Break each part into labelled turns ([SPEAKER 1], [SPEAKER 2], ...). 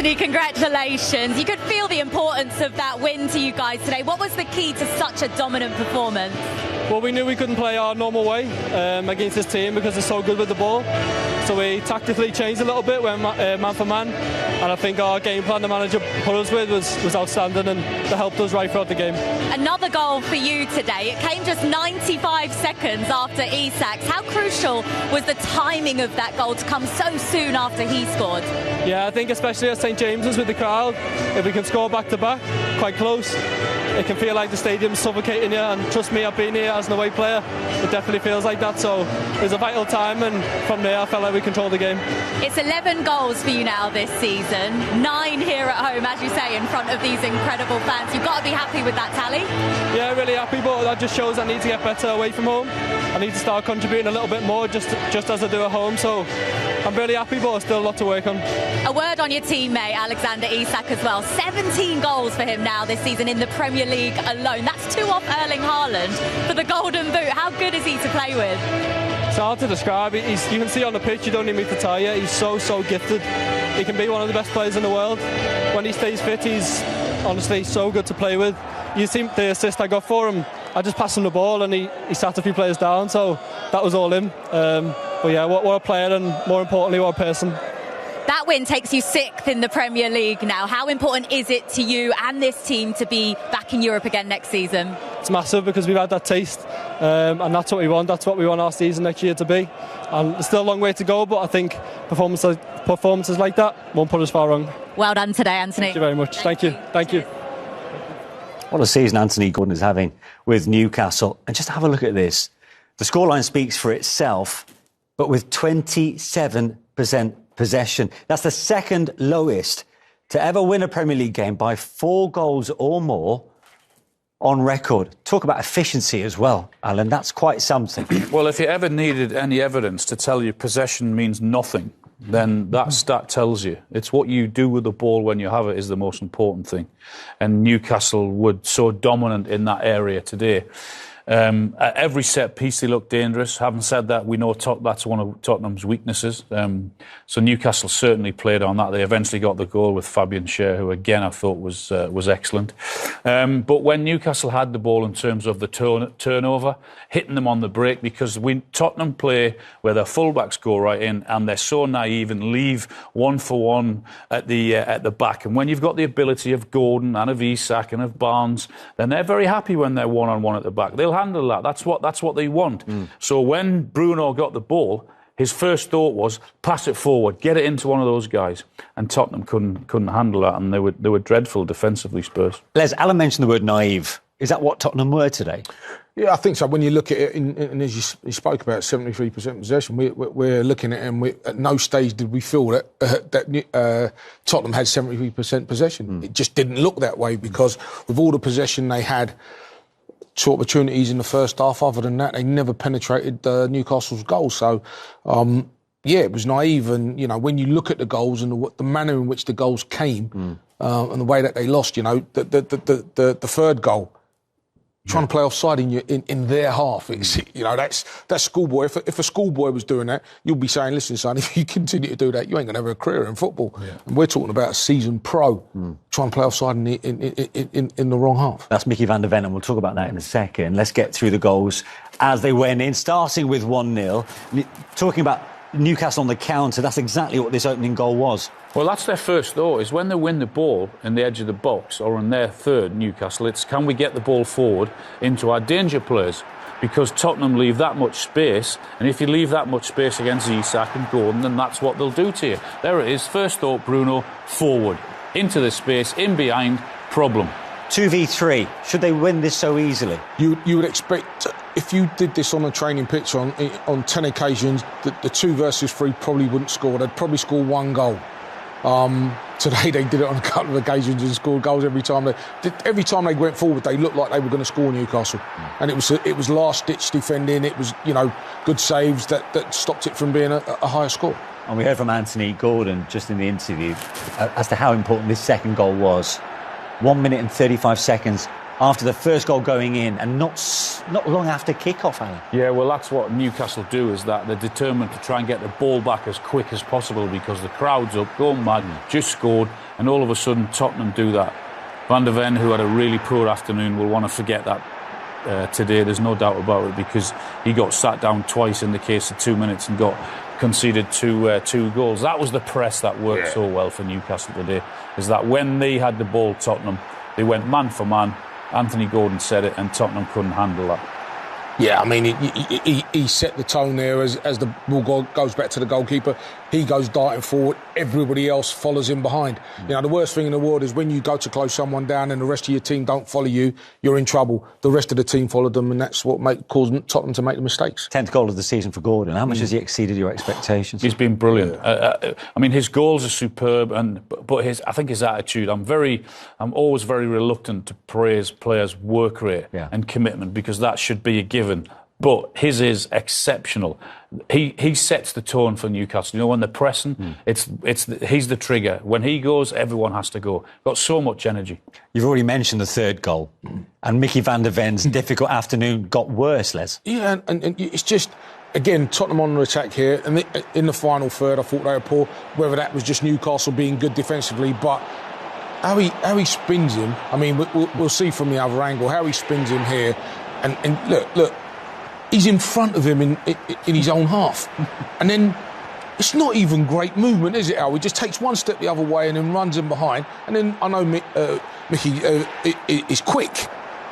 [SPEAKER 1] Anthony, congratulations. You could feel the importance of that win to you guys today. What was the key to such a dominant performance?
[SPEAKER 2] Well, we knew we couldn't play our normal way against this team because they're so good with the ball. So we tactically changed a little bit, went man for man, and I think our game plan the manager put us with was outstanding, and that helped us right throughout the game.
[SPEAKER 1] Another goal for you today. It came just 95 seconds after Isak's. How crucial was the timing of that goal to come so soon after he scored?
[SPEAKER 2] Yeah, I think especially at St James's with the crowd, if we can score back-to-back, quite close, it can feel like the stadium's suffocating you, and trust me, I've been here as an away player, it definitely feels like that, so it was a vital time, and from there I felt like we controlled the game.
[SPEAKER 1] It's 11 goals for you now this season, 9 here at home, as you say, in front of these incredible fans. You've got to be happy with that tally?
[SPEAKER 2] Yeah, really happy, but that just shows I need to get better away from home. I need to start contributing a little bit more just as I do at home, so I'm really happy, but there's still a lot to work on.
[SPEAKER 1] A word on your teammate Alexander Isak as well. 17 goals for him now this season in the Premier League alone. That's 2 off Erling Haaland for the Golden Boot. How good is he to play with?
[SPEAKER 2] It's hard to describe. You can see on the pitch, you don't need me to tell you, he's so gifted. He can be one of the best players in the world. When he stays fit, he's honestly so good to play with. You see the assist I got for him, I just passed him the ball and he sat a few players down, so that was all him. But yeah, what a player, and more importantly, what a person.
[SPEAKER 1] That win takes you 6th in the Premier League now. How important is it to you and this team to be back in Europe again next season?
[SPEAKER 2] It's massive because we've had that taste, and that's what we want. That's what we want our season next year to be. And there's still a long way to go, but I think performances like that won't put us far wrong.
[SPEAKER 1] Well done today, Anthony.
[SPEAKER 2] Thank you very much. Thank you. Thank you.
[SPEAKER 3] What a season Anthony Gordon is having with Newcastle. And just have a look at this. The scoreline speaks for itself, but with 27% possession. That's the second lowest to ever win a Premier League game by 4 goals or more on record. Talk about efficiency as well, Alan. That's quite something.
[SPEAKER 4] Well, if you ever needed any evidence to tell you possession means nothing, then that stat tells you. It's what you do with the ball when you have it is the most important thing. And Newcastle were so dominant in that area today. At every set piece, they look dangerous. Having said that, we know that's one of Tottenham's weaknesses. So Newcastle certainly played on that. They eventually got the goal with Fabian Schär, who again I thought was excellent. But when Newcastle had the ball in terms of the turnover, hitting them on the break, because Tottenham play where their fullbacks go right in, and they're so naive and leave 1-for-1 at the back. And when you've got the ability of Gordon and of Isak and of Barnes, then they're very happy when they're 1-on-1 at the back. They'll handle that. That's what they want. So when Bruno got the ball, his first thought was pass it forward, get it into one of those guys, and Tottenham couldn't handle that, and they were dreadful defensively. Spurs.
[SPEAKER 3] Les, Alan mentioned the word naive. Is that what Tottenham were today?
[SPEAKER 5] Yeah, I think so. When you look at it, and as you spoke about 73% possession, we're looking at it, and at no stage did we feel that Tottenham had 73% possession. It just didn't look that way, because with all the possession they had, 2 opportunities in the first half. Other than that, they never penetrated Newcastle's goal. So, yeah, it was naive. And, when you look at the goals and the manner in which the goals came and the way that they lost, the third goal, trying to play offside in their half. It's, that's schoolboy. If a schoolboy was doing that, you'll be saying, listen, son, if you continue to do that, you ain't going to have a career in football. Yeah. And we're talking about a seasoned pro trying to play offside in the wrong half.
[SPEAKER 3] That's Mickey van der Ven, and we'll talk about that in a second. Let's get through the goals as they went in, starting with 1-0. Talking about Newcastle on the counter, that's exactly what this opening goal was.
[SPEAKER 4] Well, that's their first thought, is when they win the ball in the edge of the box, or in their third, Newcastle, it's can we get the ball forward into our danger players? Because Tottenham leave that much space, and if you leave that much space against Isak and Gordon, then that's what they'll do to you. There it is, first thought, Bruno, forward, into the space, in behind, problem.
[SPEAKER 3] 2v3, should they win this so easily?
[SPEAKER 5] You would expect, if you did this on a training pitch on 10 occasions, the 2 versus 3 probably wouldn't score. They'd probably score 1 goal. Today they did it on a couple of occasions and scored goals every time. Every time they went forward, they looked like they were going to score Newcastle. And it was last-ditch defending. It was, good saves that stopped it from being a higher score.
[SPEAKER 3] And we heard from Anthony Gordon just in the interview as to how important this second goal was. 1 minute and 35 seconds after the first goal going in and not long after kick-off, Alan.
[SPEAKER 4] Yeah, well, that's what Newcastle do, is that they're determined to try and get the ball back as quick as possible because the crowd's up, going mad, just scored, and all of a sudden Tottenham do that. Van de Ven, who had a really poor afternoon, will want to forget that today, there's no doubt about it, because he got sat down twice in the case of 2 minutes and got conceded two goals. That was the press that worked so well for Newcastle today, is that when they had the ball, Tottenham, they went man for man. Anthony Gordon said it, and Tottenham couldn't handle that.
[SPEAKER 5] Yeah, I mean, he set the tone there as the ball goes back to the goalkeeper. He goes darting forward. Everybody else follows him behind. You know, the worst thing in the world is when you go to close someone down and the rest of your team don't follow you, you're in trouble. The rest of the team followed them, and that's what caused Tottenham to make the mistakes.
[SPEAKER 3] 10th goal of the season for Gordon. How much has he exceeded your expectations?
[SPEAKER 4] He's been brilliant. I mean, his goals are superb, but I think his attitude. I'm always very reluctant to praise players' work rate and commitment, because that should be a given. But his is exceptional. He sets the tone for Newcastle. You know, when they're pressing, he's the trigger. When he goes, everyone has to go. Got so much energy.
[SPEAKER 3] You've already mentioned the third goal, and Mickey van der Ven's difficult afternoon got worse, Les.
[SPEAKER 5] Yeah, and it's just, again, Tottenham on the attack here, and in the final third, I thought they were poor. Whether that was just Newcastle being good defensively, but how he spins him. I mean, we'll see from the other angle how he spins him here, and look. He's in front of him in his own half. And then it's not even great movement, is it, Al? He just takes one step the other way and then runs him behind. And then I know Mickey is quick.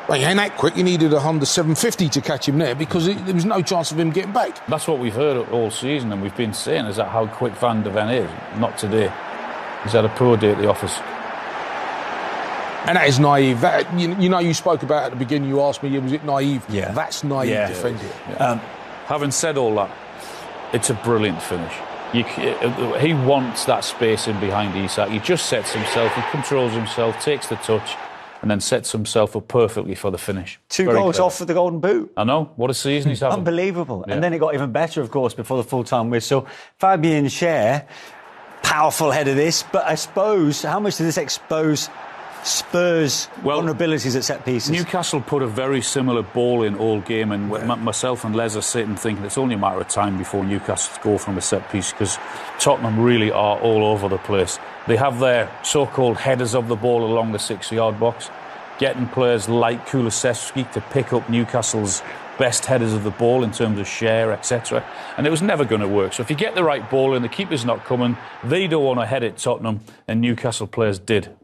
[SPEAKER 5] Well, he ain't that quick. He needed a Honda 750 to catch him there, because there was no chance of him getting back.
[SPEAKER 4] That's what we've heard all season, and we've been saying, is that how quick Van de Ven is. Not today. He's had a poor day at the office.
[SPEAKER 5] And that is naive. You know, you spoke about at the beginning, you asked me, was it naive?
[SPEAKER 3] Yeah.
[SPEAKER 5] That's naive defending.
[SPEAKER 4] Yeah. Having said all that, it's a brilliant finish. He wants that space in behind Isak. He just sets himself, he controls himself, takes the touch, and then sets himself up perfectly for the finish.
[SPEAKER 3] Two goals off for the Golden Boot.
[SPEAKER 4] I know. What a season he's having.
[SPEAKER 3] Unbelievable.
[SPEAKER 4] Yeah.
[SPEAKER 3] And then it got even better, of course, before the full-time whistle. Fabian Schär, powerful head of this, but I suppose, how much does this expose Spurs' vulnerabilities at set pieces? Newcastle
[SPEAKER 4] put a very similar ball in all game, and myself and Les are sitting thinking it's only a matter of time before Newcastle score from a set piece, because Tottenham really are all over the place. They have their so-called headers of the ball along the 6-yard box, getting players like Kulusevski to pick up Newcastle's best headers of the ball in terms of Schär, etc. And it was never going to work. So if you get the right ball and the keeper's not coming, they don't want to head it, Tottenham, and Newcastle players did.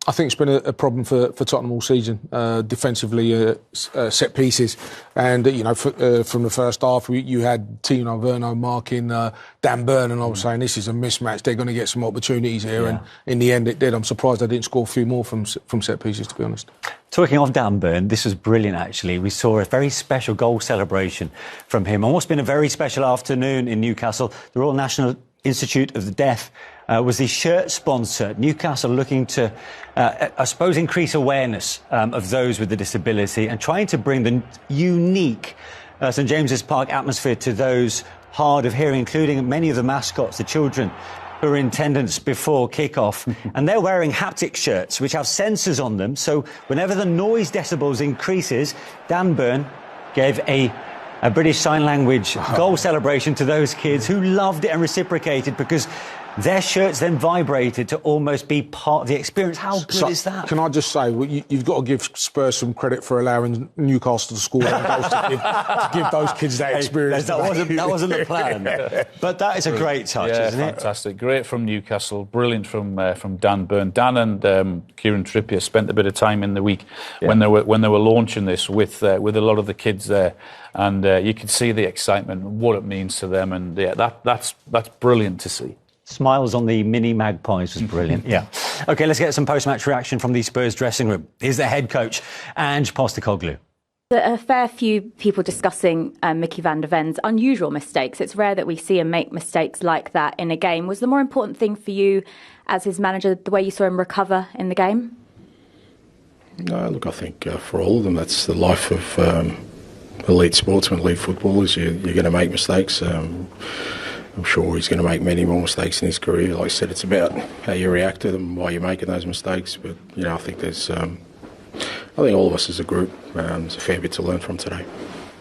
[SPEAKER 5] I think it's been a problem for Tottenham all season, defensively, set pieces. And, you know, from the first half, you had Tino Werner marking Dan Burn, and I was saying this is a mismatch. They're going to get some opportunities here. And in the end, it did. I'm surprised they didn't score a few more from set pieces, to be honest.
[SPEAKER 3] Talking of Dan Burn, this was brilliant, actually. We saw a very special goal celebration from him. And what's been a very special afternoon in Newcastle, the Royal National Institute of the Deaf was the shirt sponsor. Newcastle looking to, I suppose, increase awareness of those with a disability and trying to bring the unique St James's Park atmosphere to those hard of hearing, including many of the mascots, the children who are in attendance before kick-off. And they're wearing haptic shirts, which have sensors on them. So whenever the noise decibels increases, Dan Burn gave a British Sign Language goal celebration to those kids who loved it and reciprocated, because their shirts then vibrated to almost be part of the experience. How good is that?
[SPEAKER 5] Can I just say, you've got to give Spurs some credit for allowing Newcastle to score goals to give those kids that experience.
[SPEAKER 3] That wasn't the plan. But that is a great touch, isn't it?
[SPEAKER 4] Fantastic. Great from Newcastle. Brilliant from Dan Burn. Dan and Kieran Trippier spent a bit of time in the week when they were launching this with a lot of the kids there. And you could see the excitement and what it means to them. And that's brilliant to see.
[SPEAKER 3] Smiles on the mini Magpies was brilliant. OK, let's get some post-match reaction from the Spurs dressing room. Here's the head coach, Ange Postecoglou.
[SPEAKER 6] A fair few people discussing Mickey van der Ven's unusual mistakes. It's rare that we see him make mistakes like that in a game. Was the more important thing for you as his manager the way you saw him recover in the game?
[SPEAKER 7] No, look, I think for all of them, that's the life of elite sportsmen, elite footballers. You're going to make mistakes. I'm sure he's going to make many more mistakes in his career. Like I said, it's about how you react to them, why you're making those mistakes. But, you know, I think there's think all of us as a group, there's a fair bit to learn from today.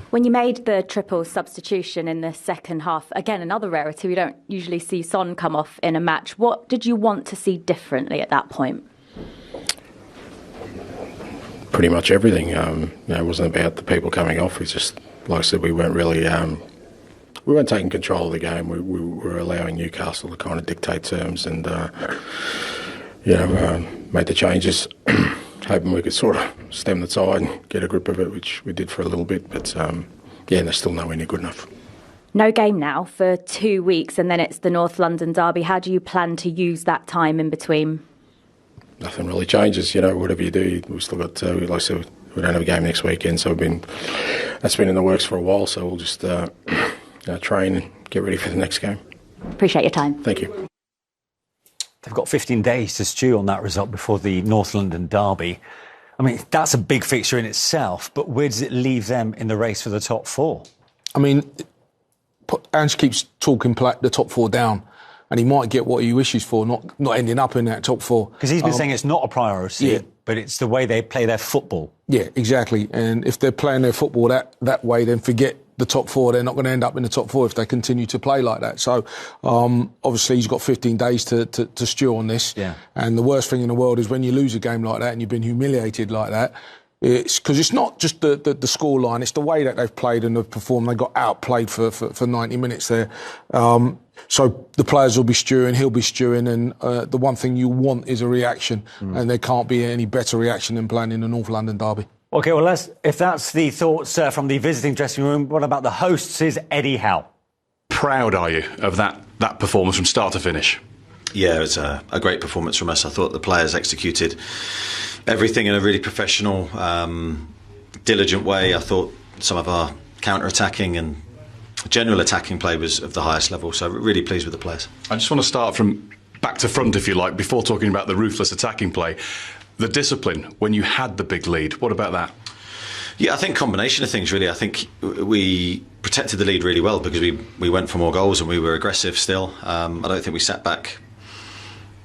[SPEAKER 6] When you made the triple substitution in the second half, again, another rarity, we don't usually see Son come off in a match. What did you want to see differently at that point?
[SPEAKER 7] Pretty much everything. It wasn't about the people coming off. It's just, like I said, we weren't really... we weren't taking control of the game. We were allowing Newcastle to kind of dictate terms and, made the changes, hoping we could sort of stem the tide and get a grip of it, which we did for a little bit. But, they're still nowhere near good enough.
[SPEAKER 6] No game now for 2 weeks, and then it's the North London derby. How do you plan to use that time in between?
[SPEAKER 7] Nothing really changes. Whatever you do, we've still got, like I said, we don't have a game next weekend, so that's been in the works for a while, so we'll just train and get ready for the next game.
[SPEAKER 6] Appreciate your time.
[SPEAKER 7] Thank you.
[SPEAKER 3] They've got 15 days to stew on that result before the North London derby. I mean, that's a big fixture in itself, but where does it leave them in the race for the top four?
[SPEAKER 5] I mean, Ange keeps talking the top four down, and he might get what he wishes for, not ending up in that top four.
[SPEAKER 3] Because he's been saying it's not a priority, but it's the way they play their football. Yeah,
[SPEAKER 5] exactly. And if they're playing their football that way, then forget the top four. They're not going to end up in the top four if they continue to play like that. So, obviously, he's got 15 days to stew on this. Yeah. And the worst thing in the world is when you lose a game like that and you've been humiliated like that. It's because it's not just the score line, it's the way that they've played and they've performed. They got outplayed for 90 minutes there. So the players will be stewing, he'll be stewing, and the one thing you want is a reaction, and there can't be any better reaction than playing in the North London derby.
[SPEAKER 3] OK, well, if that's the thoughts from the visiting dressing room, what about the hosts? Is Eddie Howe?
[SPEAKER 8] Proud are you of that performance from start to finish?
[SPEAKER 9] Yeah, it was a great performance from us. I thought the players executed everything in a really professional, diligent way. I thought some of our counter-attacking and general attacking play was of the highest level, so really pleased with the players.
[SPEAKER 8] I just want to start from back to front, if you like, before talking about the ruthless attacking play. The discipline when you had the big lead, what about that?
[SPEAKER 9] Yeah, I think combination of things, really. I think we protected the lead really well because we went for more goals and we were aggressive still. I don't think we sat back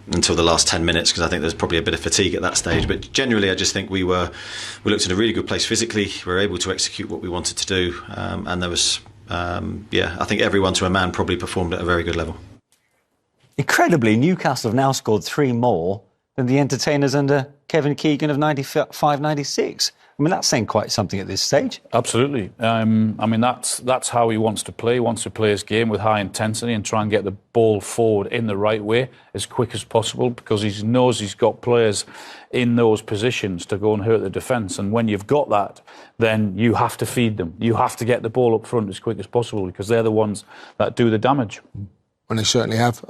[SPEAKER 9] until the last 10 minutes because I think there's probably a bit of fatigue at that stage. But generally, I just think we looked in a really good place physically. We were able to execute what we wanted to do. And there was, I think everyone to a man probably performed at a very good level.
[SPEAKER 3] Incredibly, Newcastle have now scored 3 more than the entertainers under Kevin Keegan of 95-96. I mean, that's saying quite something at this stage.
[SPEAKER 4] Absolutely. I mean, that's how he wants to play. He wants to play his game with high intensity and try and get the ball forward in the right way as quick as possible because he knows he's got players in those positions to go and hurt the defence. And when you've got that, then you have to feed them. You have to get the ball up front as quick as possible because they're the ones that do the damage.
[SPEAKER 5] And they certainly have.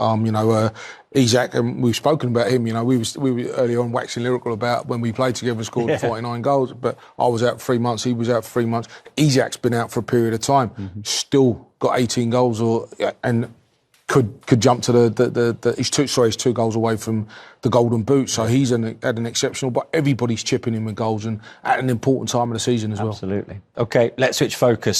[SPEAKER 5] Isak, and we've spoken about him. We were early on waxing lyrical about when we played together, scored 49 goals. But I was out for 3 months. He was out for 3 months. Isak's been out for a period of time. Still got 18 goals, and could jump to he's 2 goals away from the Golden Boot. So he's had an exceptional. But everybody's chipping in with goals and at an important time of the season as well.
[SPEAKER 3] Absolutely. OK, let's switch focus.